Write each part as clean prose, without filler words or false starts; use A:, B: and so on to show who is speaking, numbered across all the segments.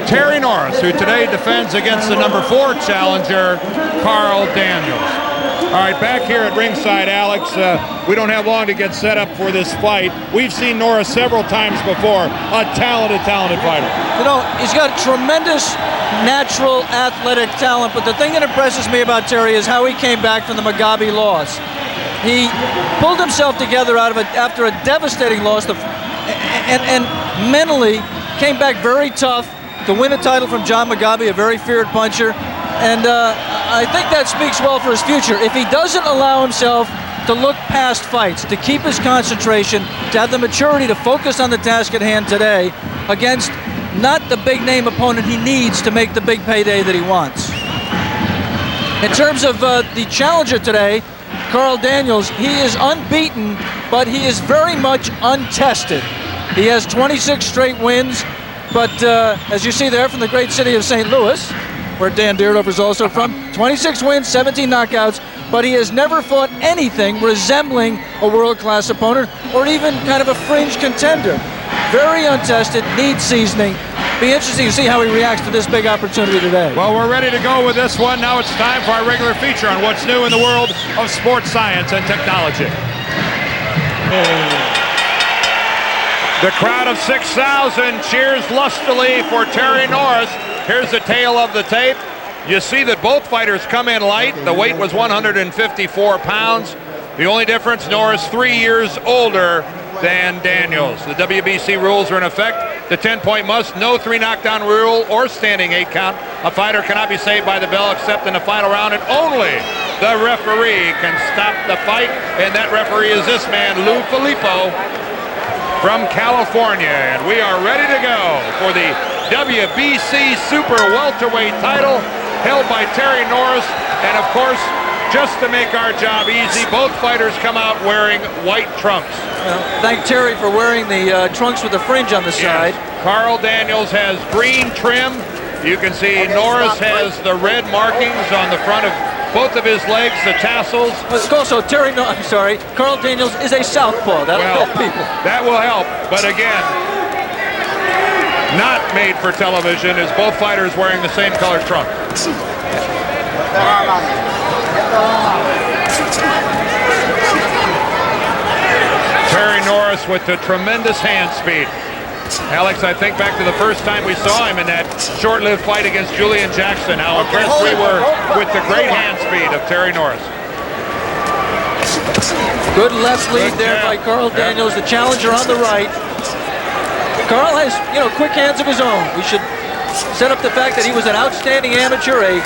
A: Terry Norris, who today defends against the number 4 challenger, Carl Daniels. All right, back here at ringside, Alex, we don't have long to get set up for this fight. We've seen Norris several times before. A talented fighter.
B: You know, he's got tremendous natural athletic talent, but the thing that impresses me about Terry is how he came back from the Mugabe loss. He pulled himself together after a devastating loss and mentally came back very tough to win a title from John Mugabe, a very feared puncher. And I think that speaks well for his future. If he doesn't allow himself to look past fights, to keep his concentration, to have the maturity to focus on the task at hand today against not the big name opponent he needs to make the big payday that he wants. In terms of the challenger today, Carl Daniels, he is unbeaten, but he is very much untested. He has 26 straight wins, but as you see there from the great city of St. Louis, where Dan Deardorff is also from, 26 wins, 17 knockouts, but he has never fought anything resembling a world-class opponent or even kind of a fringe contender. Very untested, needs seasoning. Be interesting to see how he reacts to this big opportunity today.
A: Well, we're ready to go with this one. Now it's time for our regular feature on what's new in the world of sports science and technology. The crowd of 6,000 cheers lustily for Terry Norris. Here's the tail of the tape. You see that both fighters come in light. The weight was 154 pounds. The only difference, Norris 3 years older than Daniels. The WBC rules are in effect. The 10-point must, no 3 knockdown rule or standing 8 count. A fighter cannot be saved by the bell except in the final round, and only the referee can stop the fight. And that referee is this man, Lou Filippo from California. And we are ready to go for the WBC Super Welterweight title held by Terry Norris. And of course, just to make our job easy, both fighters come out wearing white trunks.
B: Well, thank Terry for wearing the trunks with the fringe on the side.
A: Yes. Carl Daniels has green trim. You can see Norris has the red markings on the front of both of his legs, the tassels.
B: Also, Carl Daniels is a southpaw. That'll help people.
A: That will help, but again, not made for television, is both fighters wearing the same color trunk. Terry Norris with the tremendous hand speed. Alex, I think back to the first time we saw him in that short-lived fight against Julian Jackson, how impressed we were with the great hand speed of Terry Norris.
B: Good left lead there by Carl Daniels, the challenger on the right. Carl has, quick hands of his own. We should set up the fact that he was an outstanding amateur, a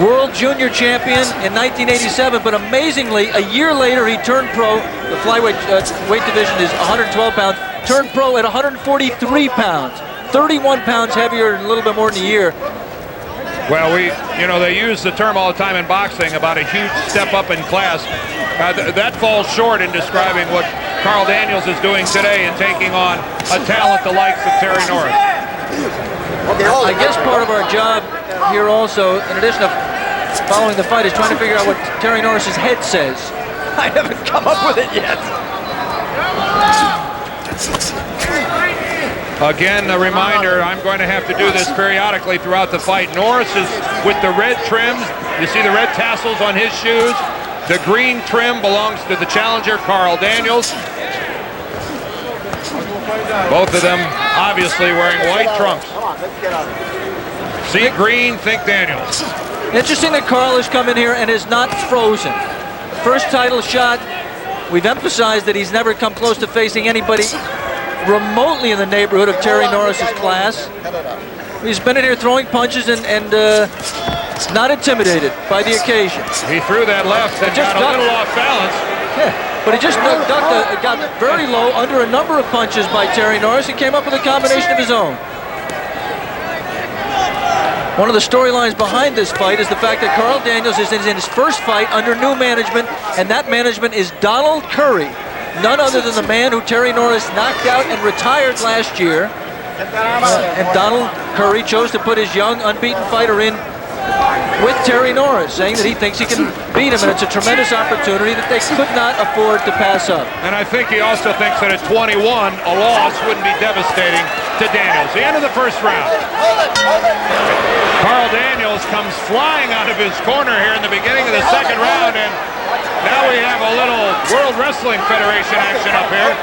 B: world junior champion in 1987, but amazingly, a year later, he turned pro. The flyweight weight division is 112 pounds. Turned pro at 143 pounds. 31 pounds heavier in a little bit more than a year.
A: Well, they use the term all the time in boxing about a huge step up in class. That falls short in describing what Carl Daniels is doing today and taking on a talent the likes of Terry Norris.
B: I guess part of our job here also, in addition to following the fight, is trying to figure out what Terry Norris's head says. I haven't come up with it yet.
A: Again, a reminder, I'm going to have to do this periodically throughout the fight. Norris is with the red trims. You see the red tassels on his shoes. The green trim belongs to the challenger, Carl Daniels. Both of them obviously wearing white trunks. See it green, think Daniels.
B: Interesting that Carl has come in here and is not frozen. First title shot, we've emphasized that he's never come close to facing anybody remotely in the neighborhood of Terry Norris's class. He's been in here throwing punches and not intimidated by the occasion.
A: He threw that left and got a little off balance.
B: Yeah, but he just got very low under a number of punches by Terry Norris and came up with a combination of his own. One of the storylines behind this fight is the fact that Carl Daniels is in his first fight under new management, and that management is Donald Curry, none other than the man who Terry Norris knocked out and retired last year. And Donald Curry chose to put his young, unbeaten fighter in with Terry Norris, saying that he thinks he can beat him, and it's a tremendous opportunity that they could not afford to pass up.
A: And I think he also thinks that at 21, a loss wouldn't be devastating to Daniels. The end of the first round. Carl Daniels comes flying out of his corner here in the beginning of the second round, and now we have a little World Wrestling Federation action up here.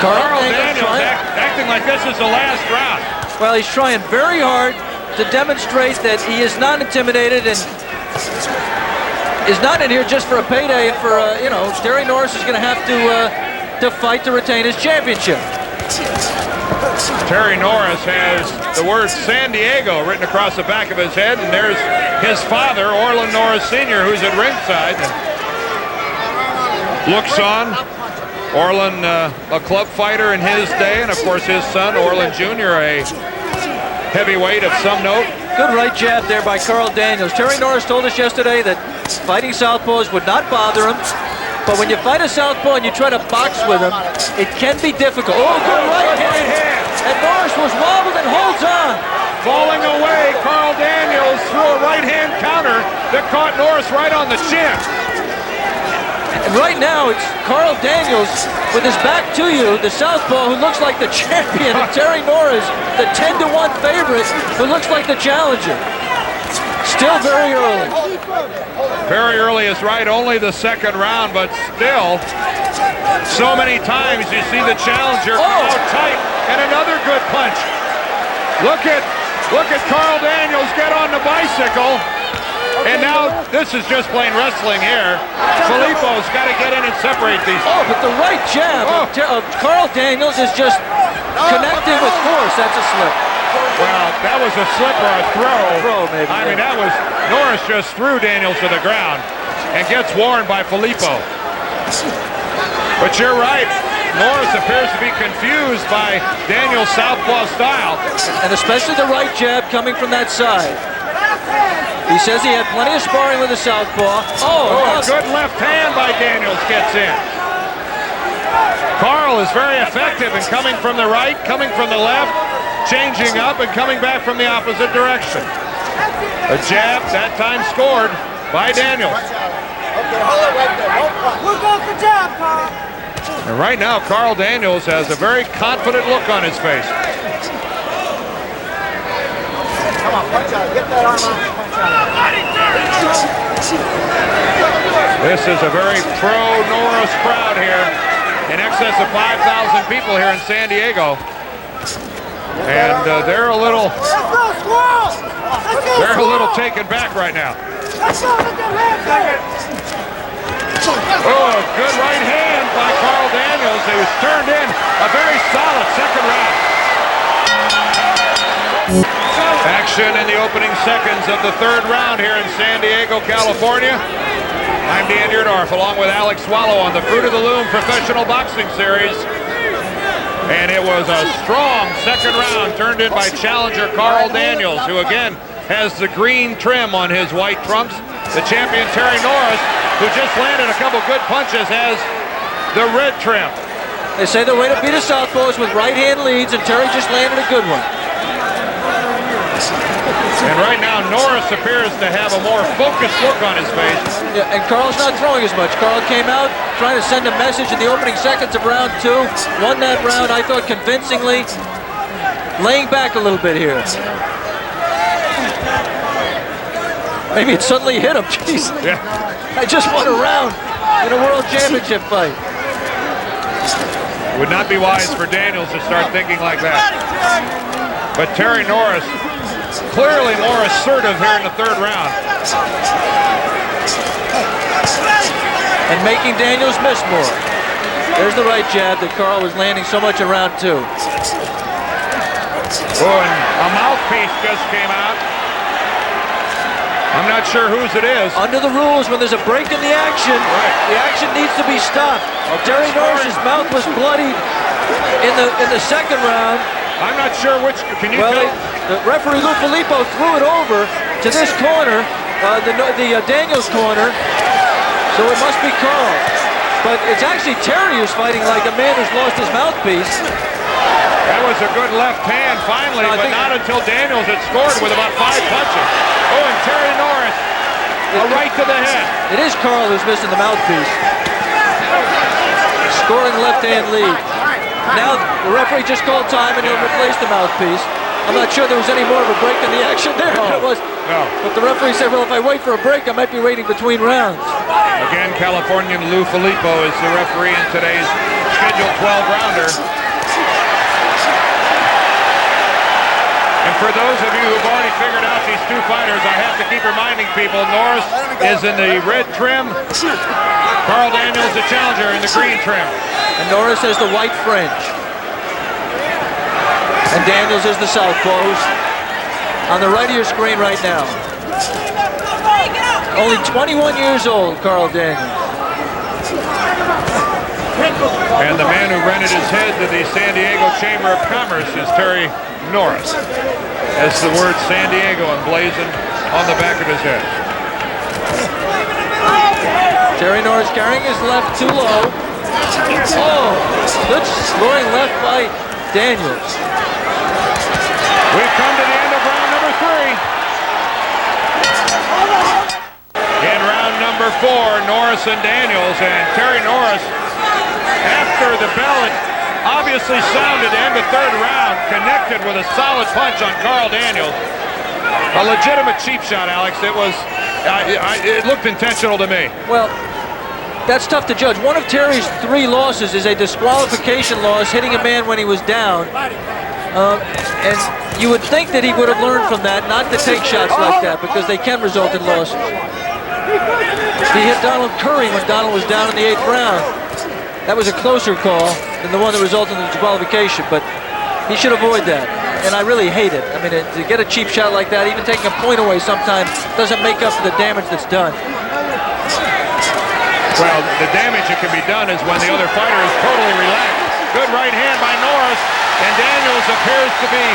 A: Carl Daniels acting like this is the last round.
B: Well, he's trying very hard to demonstrate that he is not intimidated and is not in here just for a payday. And for you know, Terry Norris is going to have to fight to retain his championship.
A: Terry Norris has the word San Diego written across the back of his head, and there's his father, Orland Norris Sr., who's at ringside. Looks on. Orland, a club fighter in his day, and of course his son, Orland Jr., a heavyweight of some note.
B: Good right jab there by Carl Daniels. Terry Norris told us yesterday that fighting southpaws would not bother him, but when you fight a southpaw and you try to box with him, it can be difficult. Oh, good right hand. And Norris was wobbled and holds on.
A: Falling away, Carl Daniels threw a right-hand counter that caught Norris right on the chin.
B: And right now, it's Carl Daniels with his back to you, the southpaw who looks like the champion, and Terry Norris, the 10-1 favorite, who looks like the challenger. Still very early.
A: Very early is right, only the second round, but still, so many times you see the challenger come out tight, and another good punch. Look at Carl Daniels get on the bicycle. And now this is just plain wrestling here. Filippo's got to get in and separate these.
B: Oh, but the right jab of Carl Daniels is just connecting with force. That's a slip.
A: Well, that was a slip or a throw.
B: Throw, maybe.
A: I mean, that was, Norris just threw Daniels to the ground and gets warned by Filippo. But you're right. Norris appears to be confused by Daniels' southpaw style.
B: And especially the right jab coming from that side. He says he had plenty of sparring with the southpaw.
A: A good left hand by Daniels gets in. Carl is very effective in coming from the right, coming from the left, changing up and coming back from the opposite direction. A jab, that time scored by Daniels.
C: Okay, hold it right there. We're going for jab, Carl.
A: And right now, Carl Daniels has a very confident look on his face.
C: Come on, punch out. Get that arm out. Punch out.
A: This is a very pro-Norris crowd here. In excess of 5,000 people here in San Diego. And they're a little taken back right now. Oh, a good right hand by Carl Daniels, who's turned in a very solid second round. Action in the opening seconds of the third round here in San Diego, California. I'm Dan Deerdorf along with Alex Swallow on the Fruit of the Loom Professional Boxing Series. And it was a strong second round turned in by challenger Carl Daniels, who again has the green trim on his white trunks. The champion Terry Norris, who just landed a couple good punches, has the red trim.
B: They say the way to beat a southpaw is with right hand leads, and Terry just landed a good one.
A: And right now, Norris appears to have a more focused look on his face.
B: Yeah, and Carl's not throwing as much. Carl came out trying to send a message in the opening seconds of round two. Won that round, I thought, convincingly. Laying back a little bit here. Maybe it suddenly hit him. Jeez.
A: Yeah.
B: I just won a round in a world championship fight.
A: Would not be wise for Daniels to start thinking like that. But Terry Norris, clearly more assertive here in the third round.
B: And making Daniels miss more. There's the right jab that Carl was landing so much in round two.
A: Oh, and a mouthpiece just came out. I'm not sure whose it is.
B: Under the rules, when there's a break in the action, the action needs to be stopped. Terry Norris's mouth was bloodied in the second round.
A: I'm not sure which. Can you tell?
B: The referee Lou Filippo threw it over to this corner, the Daniels corner. So it must be Carl. But it's actually Terry who's fighting like a man who's lost his mouthpiece.
A: That was a good left hand finally, but not until Daniels had scored with about 5 punches. Oh, and Terry Norris, a right to the head.
B: It is Carl who's missing the mouthpiece. Scoring left-hand lead. Now the referee just called time and he'll replace the mouthpiece. I'm not sure there was any more of a break in the action there.
A: No.
B: But the referee said, well, if I wait for a break, I might be waiting between rounds.
A: Again, Californian Lou Filippo is the referee in today's scheduled 12-rounder. And for those of you who've already figured out these two fighters, I have to keep reminding people, Norris is in the red trim, Carl Daniels, the challenger, in the green trim.
B: And Norris has the white fringe. And Daniels is the southpaw, who's on the right of your screen right now. Only 21 years old, Carl Daniels.
A: And the man who rented his head to the San Diego Chamber of Commerce is Terry Norris. That's the word San Diego emblazoned on the back of his head.
B: Terry Norris carrying his left too low. Oh, good scoring left by Daniels.
A: We've come to the end of round number 3. In round number 4, Norris and Daniels, and Terry Norris, after the bell had obviously sounded to end the 3rd round, connected with a solid punch on Carl Daniels. A legitimate cheap shot, Alex. It was, it looked intentional to me.
B: Well, that's tough to judge. One of Terry's 3 losses is a disqualification loss, hitting a man when he was down. And you would think that he would have learned from that not to take shots like that, because they can result in losses. He hit Donald Curry when Donald was down in the 8th round. That was a closer call than the one that resulted in the disqualification, but he should avoid that. And I really hate it. I mean, to get a cheap shot like that, even taking a point away sometimes doesn't make up for the damage that's done.
A: Well, the damage that can be done is when the other fighter is totally relaxed. Good right hand by Norris, and Daniels appears to be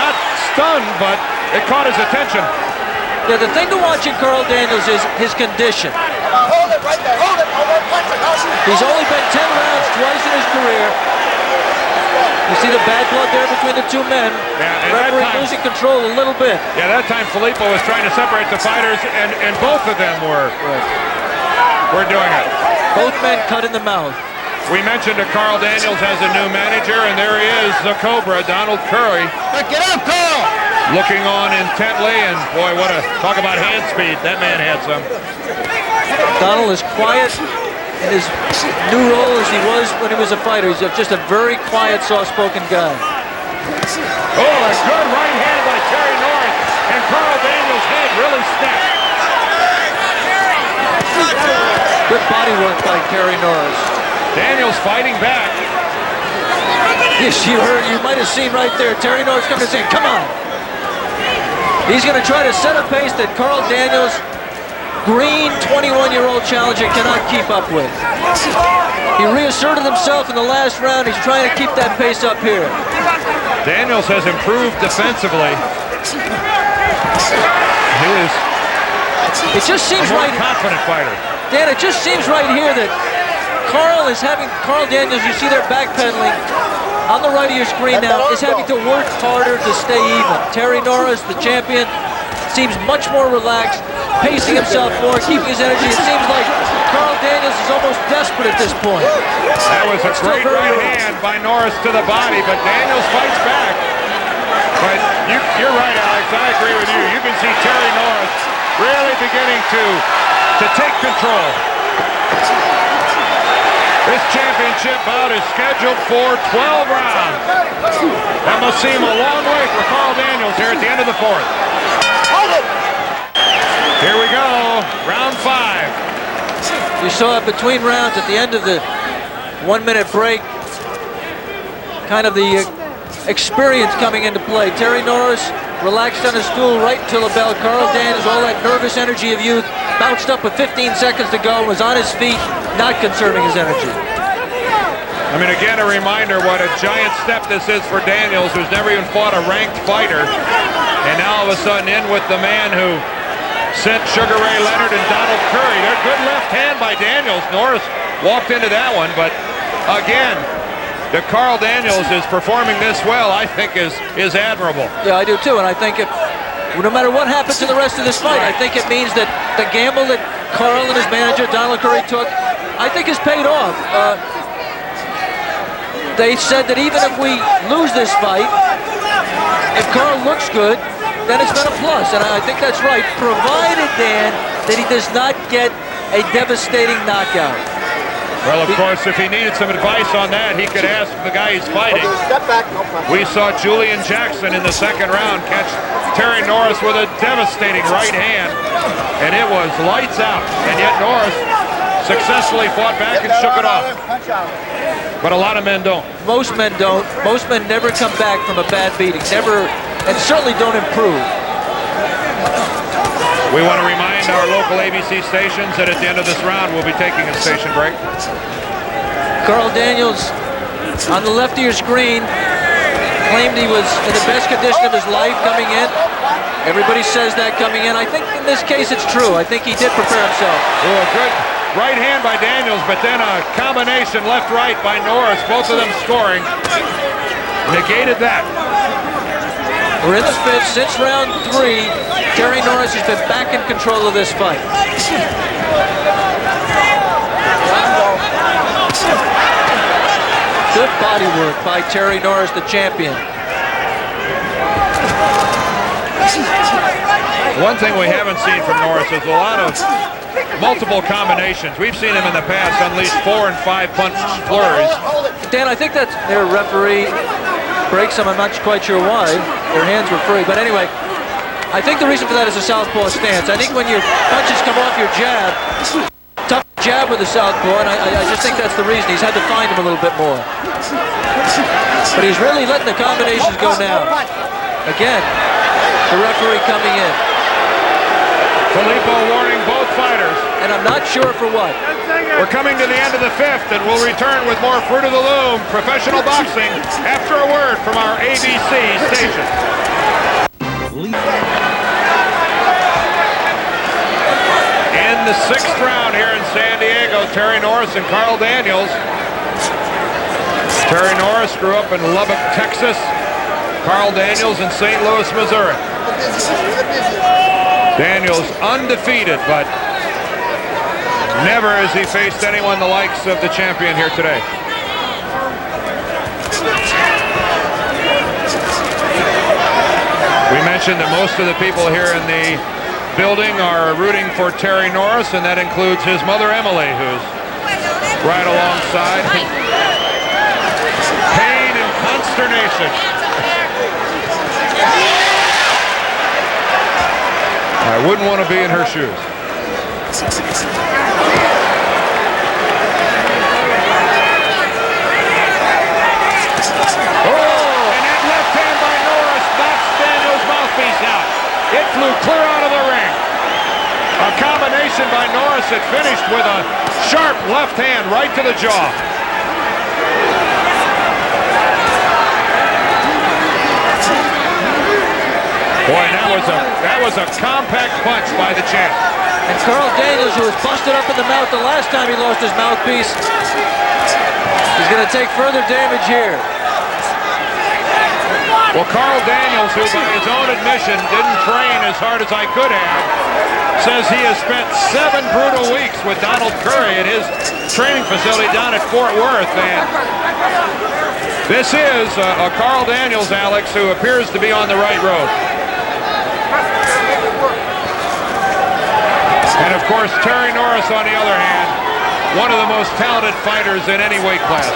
A: not stunned, but it caught his attention.
B: Yeah, the thing to watch in Carl Daniels is his condition.
C: Hold it right there. Hold it.
B: He's only been 10 rounds twice in his career. You see the bad blood there between the two men.
A: Yeah, and
B: referee
A: that time,
B: losing control a little bit.
A: Yeah, that time Filippo was trying to separate the fighters, and both of them were doing it.
B: Both men cut in the mouth.
A: We mentioned that Carl Daniels has a new manager, and there he is, the Cobra, Donald Curry.
C: Get up, Carl!
A: Looking on intently, and boy, talk about hand speed. That man had some.
B: Donald is quiet in his new role as he was when he was a fighter. He's just a very quiet, soft-spoken guy.
A: Oh, a good right hand by Terry Norris, and Carl Daniels' head really snapped.
B: Good body work by Terry Norris.
A: Daniels fighting back.
B: Yes, you might have seen right there, Terry Norris coming and saying, come on. He's going to try to set a pace that Carl Daniels, green 21-year-old challenger, cannot keep up with. He reasserted himself in the last round. He's trying to keep that pace up here.
A: Daniels has improved defensively.
B: It just seems
A: a more
B: right.
A: confident fighter.
B: Dan, it just seems right here that Carl Daniels, you see they're backpedaling on the right of your screen now, is having to work harder to stay even. Terry Norris, the champion, seems much more relaxed, pacing himself more, keeping his energy. It seems like Carl Daniels is almost desperate at this point.
A: That was a great right hand by Norris to the body, but Daniels fights back. But you're right, Alex. I agree with you. You can see Terry Norris really beginning to take control. This championship bout is scheduled for 12 rounds. That must seem a long way for Carl Daniels here at the end of the 4th. Here we go, round 5.
B: You saw it between rounds at the end of the 1-minute break. Kind of the experience coming into play. Terry Norris relaxed on his stool right until the bell. Carl Daniels, all that nervous energy of youth, bounced up with 15 seconds to go, was on his feet, not conserving his energy.
A: I mean, again, a reminder what a giant step this is for Daniels, who's never even fought a ranked fighter. And now all of a sudden in with the man who sent Sugar Ray Leonard and Donald Curry. They're good left hand by Daniels. Norris walked into that one, but again, that Carl Daniels is performing this well, I think is admirable.
B: Yeah, I do too, and I think no matter what happens in the rest of this fight, I think it means that the gamble that Carl and his manager, Donald Curry, took, I think has paid off. they said that even if we lose this fight, if Carl looks good, then it's been a plus. And I think that's right, provided, Dan, that he does not get a devastating knockout.
A: Well, of course, if he needed some advice on that, he could ask the guy he's fighting.
C: Step back, no pressure.
A: We saw Julian Jackson in the second round catch Terry Norris with a devastating right hand, and it was lights out. And yet Norris successfully fought back and shook it off. But a lot of men don't.
B: Most men don't. Most men never come back from a bad beating. Never, and certainly don't improve.
A: We want to remind our local ABC stations that at the end of this round, we'll be taking a station break.
B: Carl Daniels, on the left of your screen, claimed he was in the best condition of his life coming in. Everybody says that coming in. I think in this case it's true. I think he did prepare himself.
A: Oh, a good right hand by Daniels, but then a combination left-right by Norris, both of them scoring. Negated that.
B: We're in the fifth. Since round 3, Terry Norris has been back in control of this fight. Good body work by Terry Norris, the champion.
A: One thing we haven't seen from Norris is a lot of multiple combinations. We've seen him in the past unleash 4 and 5 punch flurries.
B: Dan, I think that's their referee breaks them. I'm not quite sure why. Their hands were free. But anyway, I think the reason for that is a southpaw stance. I think when your punches come off your jab, tough jab with the southpaw, and I just think that's the reason. He's had to find him a little bit more. But he's really letting the combinations go now. Again, the referee coming in.
A: Filippo warning both fighters.
B: And I'm not sure for what.
A: We're coming to the end of the 5th, and we'll return with more Fruit of the Loom professional boxing after a word from our ABC station. In the 6th round here in San Diego, Terry Norris and Carl Daniels. Terry Norris grew up in Lubbock, Texas. Carl Daniels in St. Louis, Missouri. Daniels undefeated, but never has he faced anyone the likes of the champion here today. We mentioned that most of the people here in the building are rooting for Terry Norris, and that includes his mother, Emily, who's right alongside. Pain and consternation. I wouldn't want to be in her shoes. Oh, and that left hand by Norris knocks Daniels' mouthpiece out. It flew clear out of the ring. A combination by Norris that finished with a sharp left hand right to the jaw. Boy, that was a compact punch by the champ.
B: And Carl Daniels, who was busted up in the mouth the last time he lost his mouthpiece, is going to take further damage here.
A: Well, Carl Daniels, who by his own admission didn't train as hard as I could have, says he has spent 7 brutal weeks with Donald Curry at his training facility down at Fort Worth. And this is a Carl Daniels, Alex, who appears to be on the right road. And of course, Terry Norris, on the other hand, one of the most talented fighters in any weight class.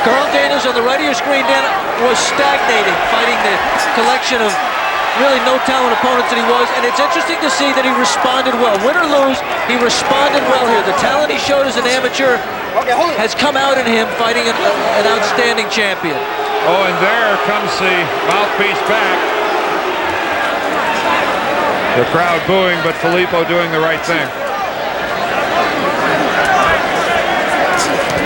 B: Carl Daniels on the right of your screen, Dan, was stagnating, fighting the collection of really no talent opponents that he was, and it's interesting to see that he responded well. Win or lose, he responded well here. The talent he showed as an amateur has come out in him fighting an outstanding champion.
A: Oh, and there comes the mouthpiece back. The crowd booing, but Filippo doing the right thing.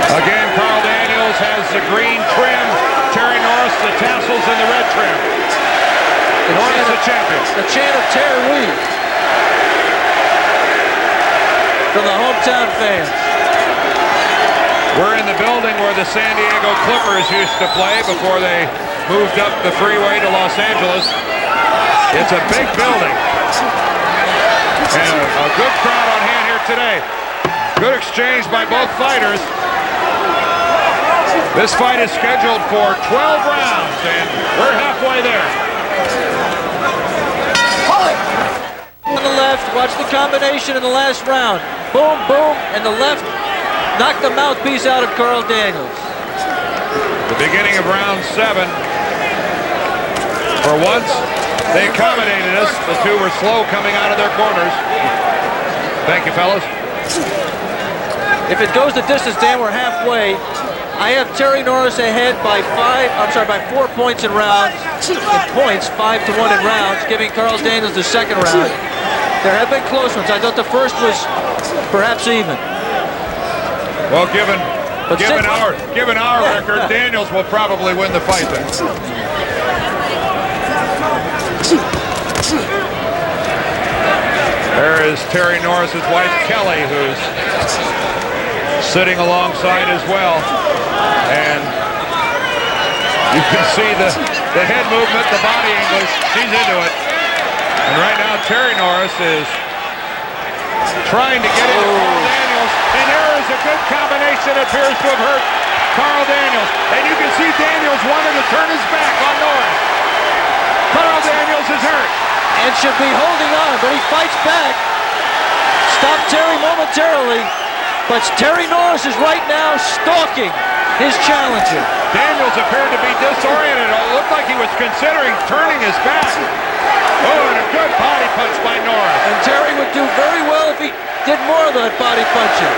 A: Again, Carl Daniels has the green trim. Terry Norris, the tassels, and the red trim. Norris, the champion.
B: The chant of Terry from the hometown fans.
A: We're in the building where the San Diego Clippers used to play before they moved up the freeway to Los Angeles. It's a big building. And a good crowd on hand here today. Good exchange by both fighters. This fight is scheduled for 12 rounds, and we're halfway there.
B: On the left, watch the combination in the last round. Boom, boom, and the left knocked the mouthpiece out of Carl Daniels.
A: The beginning of round 7. For once, they accommodated us. The two were slow coming out of their corners. Thank you, fellas.
B: If it goes the distance, Dan, we're halfway. I have Terry Norris ahead by 4 points in rounds. In points, 5-1 in rounds, giving Carl Daniels the second round. There have been close ones. I thought the first was perhaps even.
A: Well, given our record, Daniels will probably win the fight then. There is Terry Norris's wife, Kelly, who's sitting alongside as well. And you can see the head movement, the body English. She's into it. And right now, Terry Norris is trying to get into Carl Daniels. And there is a good combination. It appears to have hurt Carl Daniels. And you can see Daniels wanted to turn his back on Norris. Carl Daniels is hurt.
B: And should be holding on, but he fights back. Stopped Terry momentarily. But Terry Norris is right now stalking his challenger.
A: Daniels appeared to be disoriented. It looked like he was considering turning his back. Oh, and a good body punch by Norris.
B: And Terry would do very well if he did more of that body punching.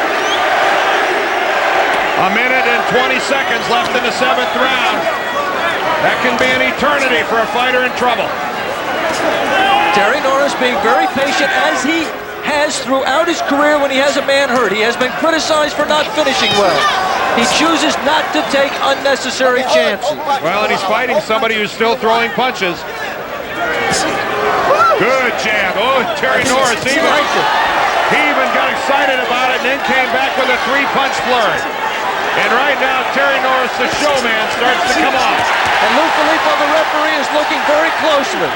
A: A minute and 20 seconds left in the 7th round. That can be an eternity for a fighter in trouble.
B: Terry Norris being very patient, as he has throughout his career when he has a man hurt. He has been criticized for not finishing well. He chooses not to take unnecessary chances.
A: Well, and he's fighting somebody who's still throwing punches. Good jab. Oh, Terry Norris he even got excited about it and then came back with a 3-punch flurry. And right now, Terry Norris, the showman, starts to come on.
B: And Lou Filippo, the referee, is looking very closely.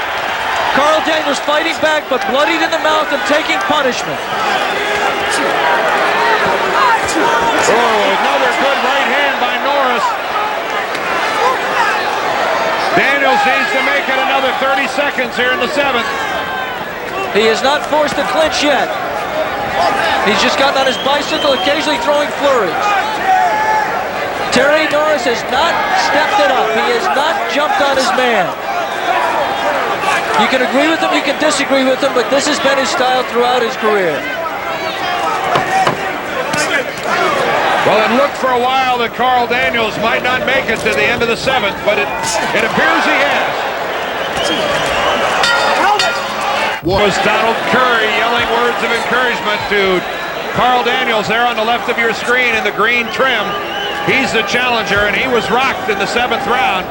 B: Carl Daniels fighting back, but bloodied in the mouth and taking punishment.
A: Oh, another good right hand by Norris. Daniels needs to make it another 30 seconds here in the 7th.
B: He is not forced to clinch yet. He's just gotten on his bicycle, occasionally throwing flurries. Terry Norris has not stepped it up. He has not jumped on his man. You can agree with him, you can disagree with him, but this has been his style throughout his career.
A: Well, it looked for a while that Carl Daniels might not make it to the end of the 7th, but it appears he has. Was Donald Curry yelling words of encouragement to Carl Daniels there on the left of your screen in the green trim. He's the challenger, and he was rocked in the 7th round.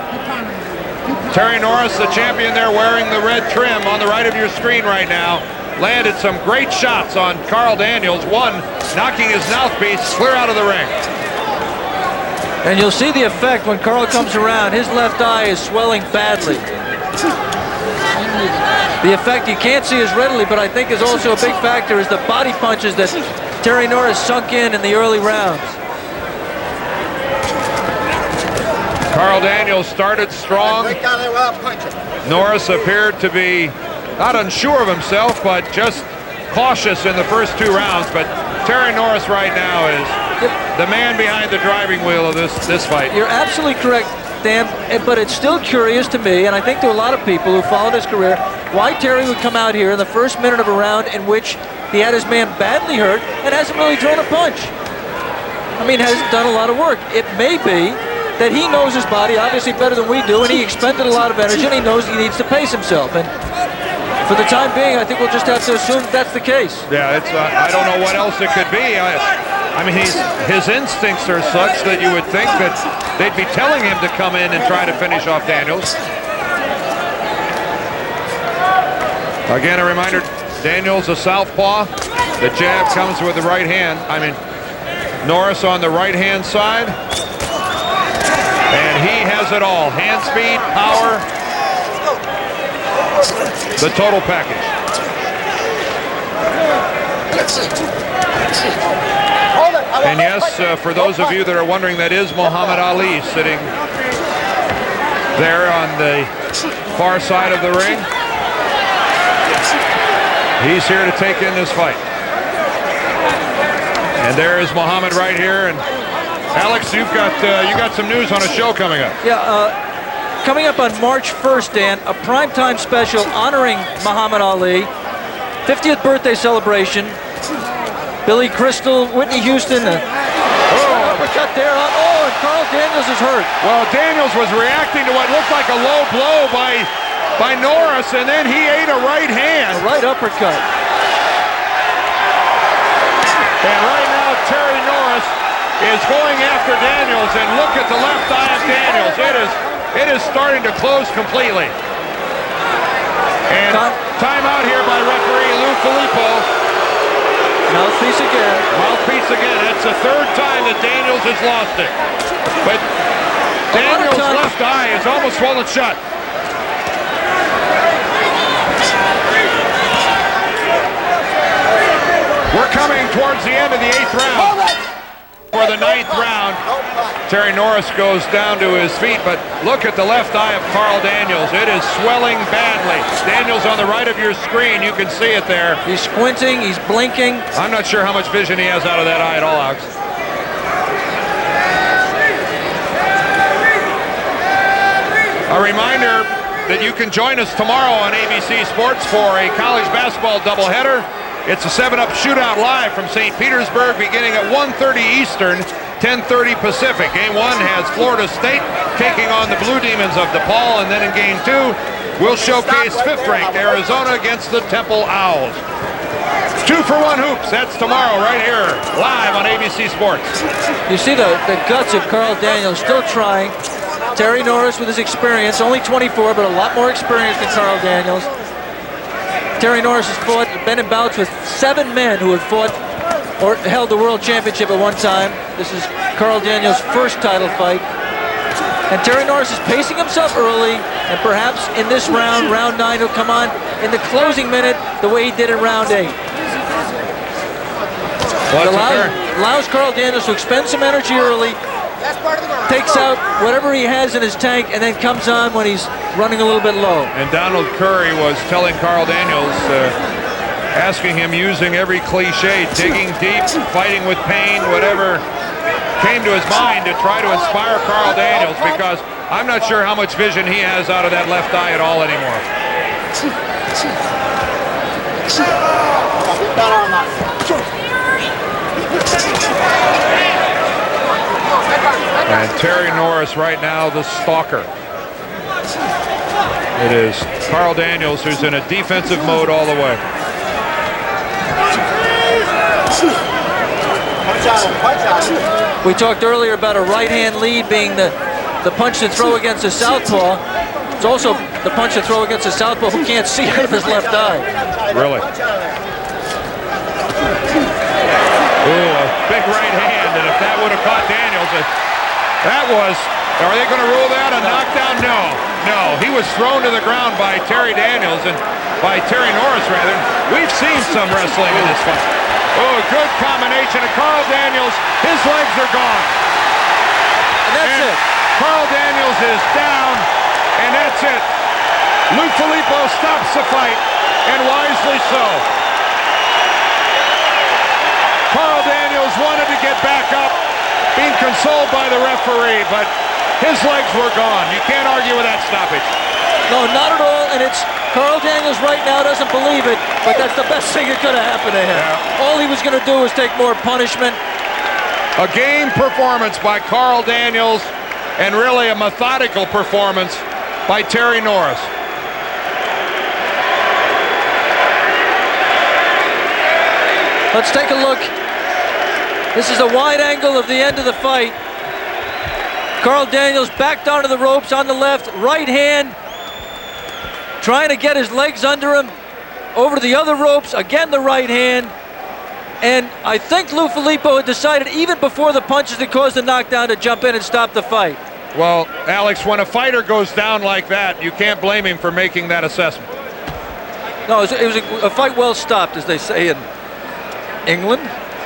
A: Terry Norris, the champion there, wearing the red trim on the right of your screen right now, landed some great shots on Carl Daniels, one knocking his mouthpiece clear out of the ring.
B: And you'll see the effect when Carl comes around. His left eye is swelling badly. The effect you can't see as readily, but I think is also a big factor, is the body punches that Terry Norris sunk in the early rounds.
A: Carl Daniels started strong. Norris appeared to be not unsure of himself, but just cautious in the first 2 rounds. But Terry Norris right now is the man behind the driving wheel of this fight.
B: You're absolutely correct, Dan, but it's still curious to me, and I think to a lot of people who followed his career, why Terry would come out here in the first minute of a round in which he had his man badly hurt and hasn't really thrown a punch. I mean, hasn't done a lot of work. It may be that he knows his body obviously better than we do, and he expended a lot of energy, and he knows he needs to pace himself. And for the time being, I think we'll just have to assume that's the case.
A: Yeah, it's I don't know what else it could be. I mean, his instincts are such that you would think that they'd be telling him to come in and try to finish off Daniels. Again, a reminder, Daniels a southpaw. The jab comes with the right hand. I mean, Norris on the right-hand side. And he has it all. Hand speed, power, the total package.
C: Hold it.
A: And yes, for those of you that are wondering, that is Muhammad Ali sitting there on the far side of the ring. He's here to take in this fight. And there is Muhammad right here. And Alex, you got some news on a show coming up.
B: Yeah, coming up on March 1st, Dan, a primetime special honoring Muhammad Ali, 50th birthday celebration. Billy Crystal, Whitney Houston, uppercut there. Oh, and Carl Daniels is hurt.
A: Well, Daniels was reacting to what looked like a low blow by Norris, and then he ate a right hand.
B: A right uppercut.
A: And right now, Terry Norris is going after Daniels, and look at the left eye of Daniels. It is starting to close completely. And timeout here by referee Lou Filippo.
B: Mouthpiece again.
A: Mouthpiece again. That's the third time that Daniels has lost it. But Daniels' left eye is almost swollen shut. We're coming towards the end of the 8th round. For the 9th round, Terry Norris goes down to his feet, but look at the left eye of Carl Daniels. It is swelling badly. Daniels on the right of your screen, you can see it there.
B: He's squinting, he's blinking.
A: I'm not sure how much vision he has out of that eye at all, Alex. A reminder that you can join us tomorrow on ABC Sports for a college basketball doubleheader. It's a 7-Up shootout live from St. Petersburg beginning at 1:30 Eastern, 10:30 Pacific. Game 1 has Florida State taking on the Blue Demons of DePaul, and then in Game 2, we'll showcase 5th-ranked Arizona against the Temple Owls. 2-for-1 hoops, that's tomorrow right here, live on ABC Sports.
B: You see the guts of Carl Daniels still trying. Terry Norris with his experience, only 24, but a lot more experience than Carl Daniels. Terry Norris has been in bouts with 7 men who have fought or held the world championship at one time. This is Carl Daniels' first title fight. And Terry Norris is pacing himself early, and perhaps in this round, round 9, he'll come on in the closing minute the way he did in round 8. Allows Carl Daniels to expend some energy early, takes out whatever he has in his tank, and then comes on when he's running a little bit low.
A: And Donald Curry was telling Carl Daniels, asking him, using every cliche, digging deep, fighting with pain, whatever came to his mind to try to inspire Carl Daniels, because I'm not sure how much vision he has out of that left eye at all anymore. And Terry Norris right now, the stalker. It is Carl Daniels who's in a defensive mode all the way.
B: We talked earlier about a right-hand lead being the punch to throw against a southpaw. It's also the punch to throw against a southpaw who can't see out of his left eye.
A: Really? Ooh, a big right hand, and if that would have caught Daniels, that was, are they going to rule that a knockdown? No, no. He was thrown to the ground by Terry Daniels, and by Terry Norris, rather. We've seen some wrestling in this fight. Oh, good combination of Carl Daniels. His legs are gone.
B: And that's it.
A: Carl Daniels is down, and that's it. Lou Filippo stops the fight, and wisely so. Carl Daniels wanted to get back up, being consoled by the referee, but his legs were gone. You can't argue with that stoppage.
B: No, not at all, and it's Carl Daniels right now doesn't believe it, but that's the best thing that could have happened to him. Yeah. All he was going to do was take more punishment.
A: A game performance by Carl Daniels, and really a methodical performance by Terry Norris.
B: Let's take a look. This is a wide angle of the end of the fight. Carl Daniels backed onto the ropes on the left, right hand, trying to get his legs under him, over to the other ropes, again the right hand. And I think Lou Filippo had decided even before the punches that caused the knockdown to jump in and stop the fight.
A: Well, Alex, when a fighter goes down like that, you can't blame him for making that assessment.
B: No, it was a fight well stopped, as they say in England.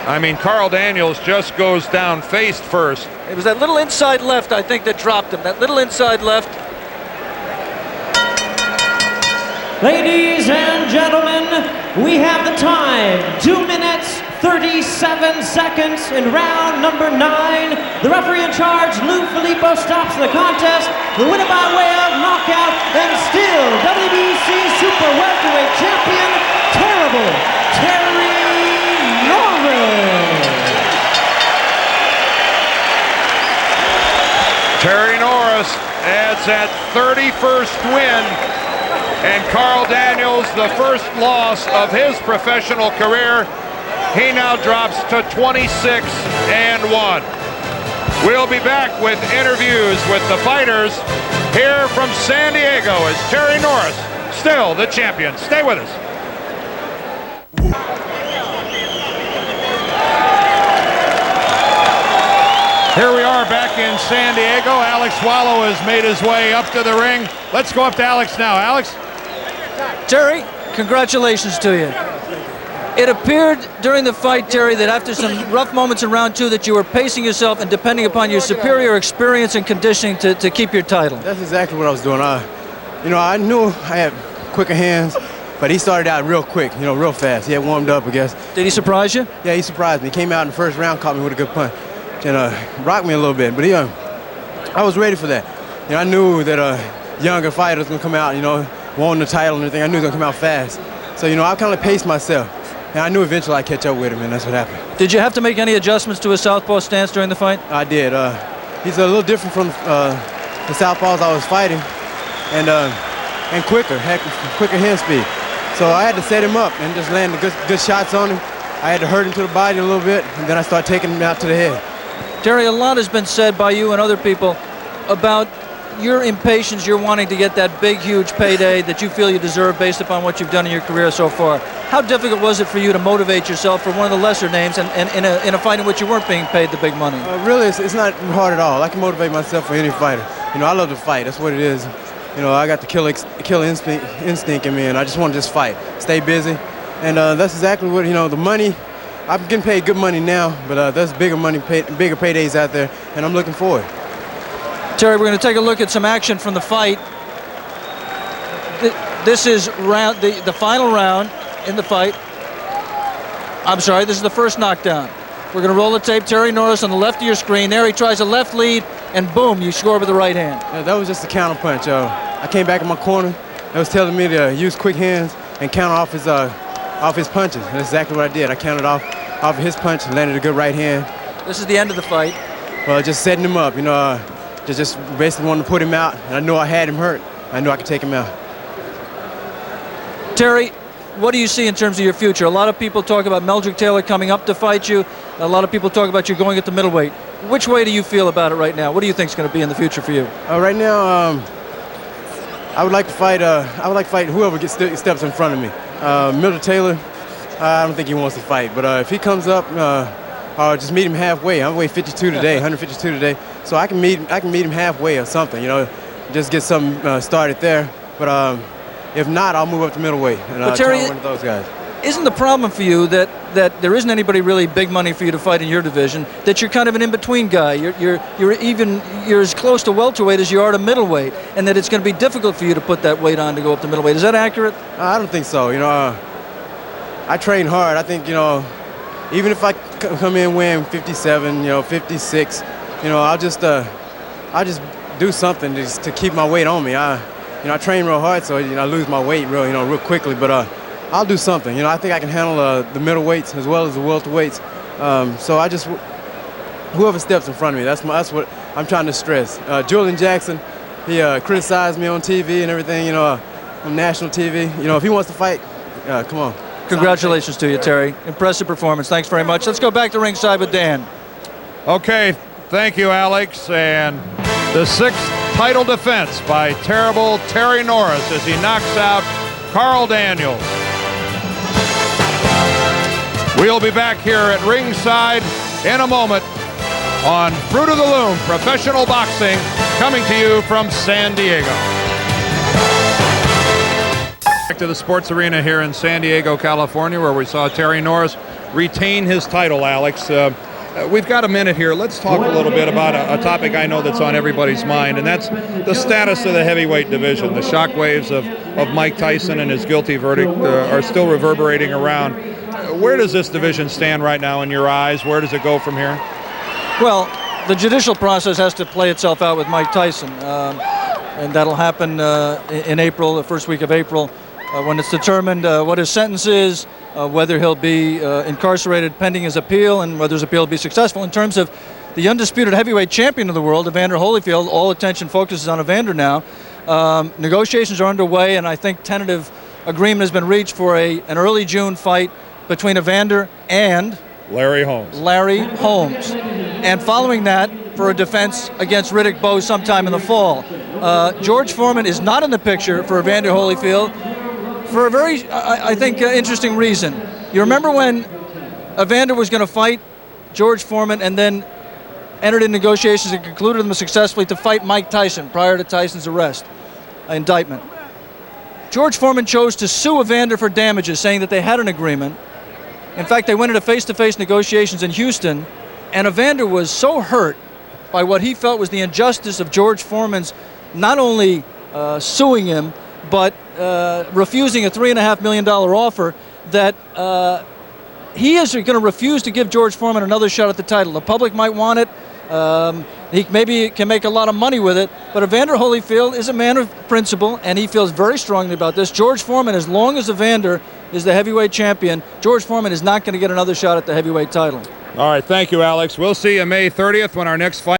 A: I mean, Carl Daniels just goes down face first.
B: It was that little inside left, I think, that dropped him. That little inside left.
D: Ladies and gentlemen, we have the time. 2 minutes, 37 seconds in round number 9. The referee in charge, Lou Filippo, stops the contest. The winner by way of knockout and still WBC Super Welterweight Champion, Terrible Terry Norris.
A: Terry Norris adds that 31st win, and Carl Daniels, the first loss of his professional career, he now drops to 26-1. We'll be back with interviews with the fighters here from San Diego as Terry Norris, still the champion. Stay with us. Here we are back in San Diego. Alex Wallow has made his way up to the ring. Let's go up to Alex now. Alex?
B: Terry, congratulations to you. It appeared during the fight, Terry, that after some rough moments in round 2 that you were pacing yourself and depending upon your superior experience and conditioning to keep your title.
E: That's exactly what I was doing. You know, I knew I had quicker hands, but he started out real quick, you know, real fast. He had warmed up, I guess.
B: Did he surprise you?
E: Yeah, he surprised me. He came out in the first round, caught me with a good punch, and rocked me a little bit. But I was ready for that. You know, I knew that a younger fighter was going to come out, you know, wanting the title and everything. I knew he was going to come out fast. So, you know, I kind of paced myself. And I knew eventually I'd catch up with him, and that's what happened.
B: Did you have to make any adjustments to his southpaw stance during the fight?
E: I did. He's a little different from the southpaws I was fighting, and quicker, quicker hand speed. So I had to set him up and just land the good shots on him. I had to hurt him to the body a little bit, and then I started taking him out to the head.
B: Terry, a lot has been said by you and other people about your impatience, your wanting to get that big, huge payday that you feel you deserve based upon what you've done in your career so far. How difficult was it for you to motivate yourself for one of the lesser names and in a fight in which you weren't being paid the big money?
E: Really, it's not hard at all. I can motivate myself for any fighter. You know, I love to fight. That's what it is. You know, I got the kill instinct in me, and I just want to just fight, stay busy. And that's exactly what, you know, the money, I'm getting paid good money now, but there's bigger paydays out there, and I'm looking forward.
B: Terry, we're going to take a look at some action from the fight. This is the final round in the fight. I'm sorry, this is the first knockdown. We're going to roll the tape. Terry Norris on the left of your screen. There he tries a left lead, and boom, you score with the right hand.
E: Yeah, that was just a counter punch. I came back in my corner. It was telling me to use quick hands and counter off his punches. And that's exactly what I did. I countered off of his punch and landed a good right hand.
B: This is the end of the fight.
E: Well, just setting him up, you know. Just basically wanted to put him out, and I knew I had him hurt. I knew I could take him out.
B: Terry, what do you see in terms of your future? A lot of people talk about Meldrick Taylor coming up to fight you. A lot of people talk about you going at the middleweight. Which way do you feel about it right now? What do you think is going to be in the future for you?
E: Right now, I would like to fight. I would like to fight whoever steps in front of me. Meldrick Taylor, I don't think he wants to fight, but if he comes up, I'll just meet him halfway. I weigh 52 today, 152 today, so I can meet him halfway or something. You know, just get something started there. But if not, I'll move up to middleweight and
B: Terry,
E: one of those guys.
B: Isn't the problem for you that there isn't anybody really big money for you to fight in your division? That you're kind of an in-between guy. You're as close to welterweight as you are to middleweight, and that it's going to be difficult for you to put that weight on to go up to middleweight. Is that accurate?
E: I don't think so. You know, I train hard. I think, you know, even if I come in weighing 57, you know, 56, you know, I'll just do something just to keep my weight on me. I train real hard, so, you know, I lose my weight real quickly, but I'll do something. You know, I think I can handle the middleweights as well as the welterweights. So I just, whoever steps in front of me, that's what I'm trying to stress. Julian Jackson, he criticized me on TV and everything, you know, on national TV. You know, if he wants to fight, come on.
B: Congratulations to you, Terry. Impressive performance. Thanks very much. Let's go back to ringside with Dan.
A: Okay, thank you, Alex. And the 6th title defense by terrible Terry Norris as he knocks out Carl Daniels. We'll be back here at ringside in a moment on Fruit of the Loom Professional Boxing, coming to you from San Diego. Back to the sports arena here in San Diego, California, where we saw Terry Norris retain his title, Alex. We've got a minute here. Let's talk a little bit about a topic I know that's on everybody's mind, and that's the status of the heavyweight division. The shockwaves of Mike Tyson and his guilty verdict are still reverberating around. Where does this division stand right now in your eyes? Where does it go from here?
B: Well, the judicial process has to play itself out with Mike Tyson, and that'll happen in April, the first week of April, when it's determined what his sentence is, whether he'll be incarcerated pending his appeal, and whether his appeal will be successful. In terms of the undisputed heavyweight champion of the world, Evander Holyfield, all attention focuses on Evander now. Negotiations are underway, and I think tentative agreement has been reached for an early June fight between Evander and
A: Larry Holmes.
B: And following that, for a defense against Riddick Bowe sometime in the fall. George Foreman is not in the picture for Evander Holyfield for a very, I think, interesting reason. You remember when Evander was going to fight George Foreman and then entered in negotiations and concluded them successfully to fight Mike Tyson prior to Tyson's indictment. George Foreman chose to sue Evander for damages, saying that they had an agreement. In fact, they went into face-to-face negotiations in Houston, and Evander was so hurt by what he felt was the injustice of George Foreman's not only suing him, but refusing a $3.5 million offer, that he is going to refuse to give George Foreman another shot at the title. The public might want it. He maybe can make a lot of money with it, but Evander Holyfield is a man of principle, and he feels very strongly about this. George Foreman, as long as Evander is the heavyweight champion, George Foreman is not going to get another shot at the heavyweight title.
A: All right, thank you, Alex. We'll see you May 30th when our next fight